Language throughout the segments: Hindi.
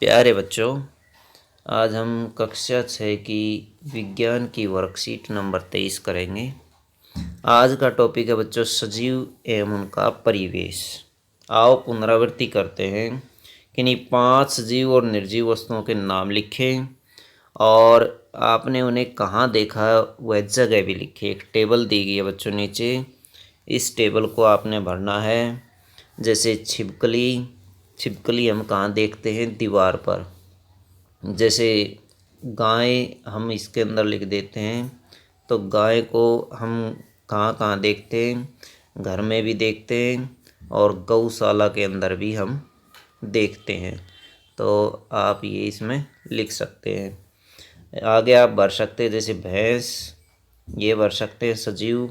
प्यारे बच्चों, आज हम कक्षा 6 की विज्ञान की वर्कशीट नंबर 23 करेंगे। आज का टॉपिक है बच्चों सजीव एवं उनका परिवेश। आओ पुनरावृत्ति करते हैं। किन्हीं 5 सजीव और निर्जीव वस्तुओं के नाम लिखें और आपने उन्हें कहाँ देखा वह जगह भी लिखी। एक टेबल दी गई है बच्चों नीचे, इस टेबल को आपने भरना है। जैसे छिपकली हम कहाँ देखते हैं? दीवार पर। जैसे गाय हम इसके अंदर लिख देते हैं, तो गाय को हम कहाँ कहाँ देखते हैं? घर में भी देखते हैं और गौशाला के अंदर भी हम देखते हैं। तो आप ये इसमें लिख सकते हैं। आगे आप भर सकते हैं, जैसे भैंस ये भर सकते हैं सजीव,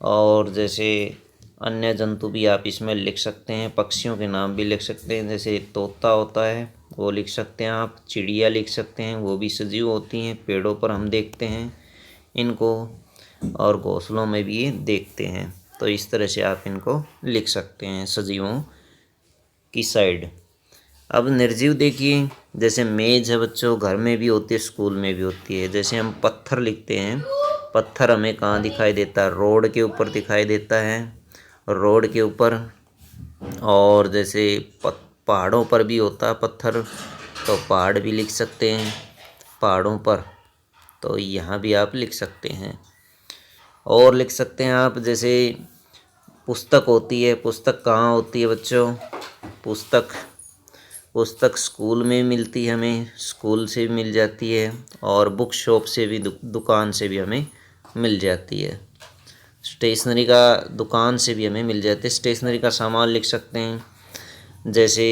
और जैसे अन्य जंतु भी आप इसमें लिख सकते हैं। पक्षियों के नाम भी लिख सकते हैं, जैसे तोता होता है वो लिख सकते हैं आप। चिड़िया लिख सकते हैं, वो भी सजीव होती हैं, पेड़ों पर हम देखते हैं इनको, और घोंसलों में भी ये देखते हैं। तो इस तरह से आप इनको लिख सकते हैं सजीवों की साइड। अब निर्जीव देखिए, जैसे मेज है बच्चों, घर में भी होती है, स्कूल में भी होती है। जैसे हम पत्थर लिखते हैं, पत्थर हमें कहाँ दिखाई देता है? रोड के ऊपर दिखाई देता है, रोड के ऊपर। और जैसे पहाड़ों पर भी होता है पत्थर, तो पहाड़ भी लिख सकते हैं पहाड़ों पर, तो यहाँ भी आप लिख सकते हैं। और लिख सकते हैं आप, जैसे पुस्तक होती है, पुस्तक कहाँ होती है बच्चों? पुस्तक स्कूल में मिलती है हमें, स्कूल से भी मिल जाती है, और बुक शॉप से भी, दुकान से भी हमें मिल जाती है। स्टेशनरी का दुकान से भी हमें मिल जाती है। स्टेशनरी का सामान लिख सकते हैं। जैसे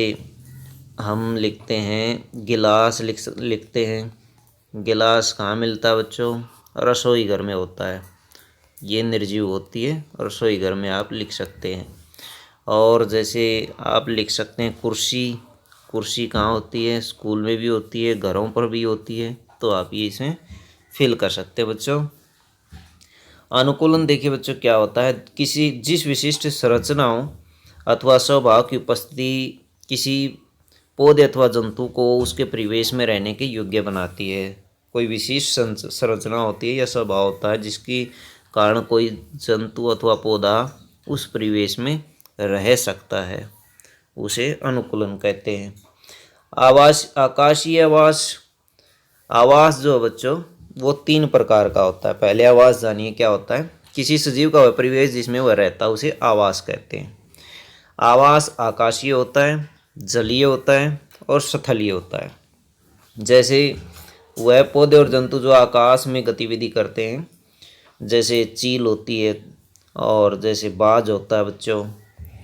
हम लिखते हैं गिलास, लिखते हैं। गिलास कहाँ मिलता है बच्चों? रसोई घर में होता है, ये निर्जीव होती है, रसोई घर में आप लिख सकते हैं। और जैसे आप लिख सकते हैं कुर्सी कहाँ होती है? स्कूल में भी होती है, घरों पर भी होती है, तो आप ये इसमें फिल कर सकते हैं बच्चों। अनुकूलन देखिए बच्चों क्या होता है? जिस विशिष्ट संरचनाओं अथवा स्वभाव की उपस्थिति किसी पौधे अथवा जंतु को उसके परिवेश में रहने के योग्य बनाती है। कोई विशिष्ट संरचना होती है या स्वभाव होता है जिसके कारण कोई जंतु अथवा पौधा उस परिवेश में रह सकता है, उसे अनुकूलन कहते हैं। आकाशीय आवास जो बच्चों वो 3 प्रकार का होता है। पहले आवास जानिए क्या होता है? किसी सजीव का वह परिवेश जिसमें वह रहता है उसे आवास कहते हैं। आवास आकाशीय होता है, जलीय होता है और स्थलीय होता है। जैसे वह पौधे और जंतु जो आकाश में गतिविधि करते हैं, जैसे चील होती है, और जैसे बाज होता है बच्चों।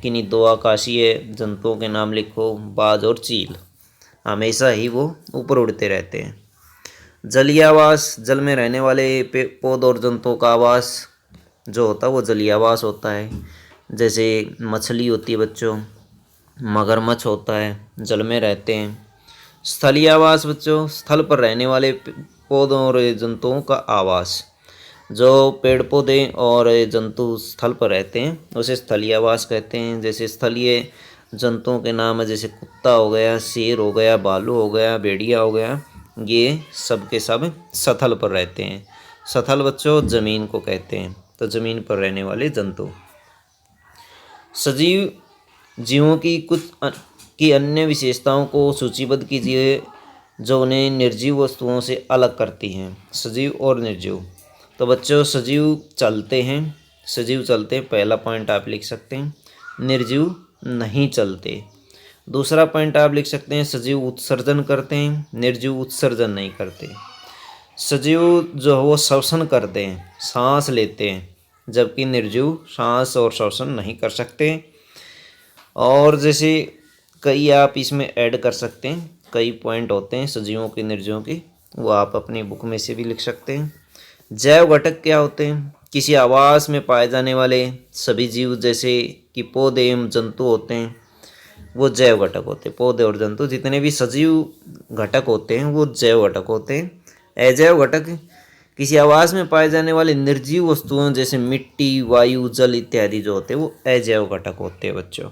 किन्हीं 2 आकाशीय जंतुओं के नाम लिखो, बाज और चील, हमेशा ही वो ऊपर उड़ते रहते हैं। जलीय आवास, जल में रहने वाले पौधों और जंतुओं का आवास जो होता है वो जलीय आवास होता है। जैसे मछली होती है बच्चों, मगरमच्छ होता है, जल में रहते हैं। स्थलीय आवास बच्चों, स्थल पर रहने वाले पौधों और जंतुओं का आवास। जो पेड़ पौधे और जंतु स्थल पर रहते हैं उसे स्थलीय आवास कहते हैं। जैसे स्थलीय जंतुओं के नाम है, जैसे कुत्ता हो गया, शेर हो गया, भालू हो गया, भेड़िया हो गया, ये सब के सब स्थल पर रहते हैं। स्थल बच्चों जमीन को कहते हैं, तो जमीन पर रहने वाले जंतु। सजीव जीवों की अन्य विशेषताओं को सूचीबद्ध कीजिए जो उन्हें निर्जीव वस्तुओं से अलग करती हैं। सजीव और निर्जीव, तो बच्चों सजीव चलते हैं, पहला पॉइंट आप लिख सकते हैं। निर्जीव नहीं चलते। दूसरा पॉइंट आप लिख सकते हैं सजीव उत्सर्जन करते हैं, निर्जीव उत्सर्जन नहीं करते। सजीव जो है वो श्वसन करते हैं, सांस लेते हैं, जबकि निर्जीव सांस और श्वसन नहीं कर सकते। और जैसे कई आप इसमें ऐड कर सकते हैं, कई पॉइंट होते हैं सजीवों के निर्जीवों के, वो आप अपनी बुक में से भी लिख सकते हैं। जैव घटक क्या होते हैं? किसी आवास में पाए जाने वाले सभी जीव, जैसे कि पौधे एवं जंतु होते हैं, वो जैव घटक होते हैं। पौधे और जंतु जितने भी सजीव घटक होते हैं वो जैव घटक होते हैं। अजैव घटक किसी आवास में पाए जाने वाले निर्जीव वस्तुओं जैसे मिट्टी, वायु, जल इत्यादि जो होते हैं वो अजैव घटक होते हैं बच्चों।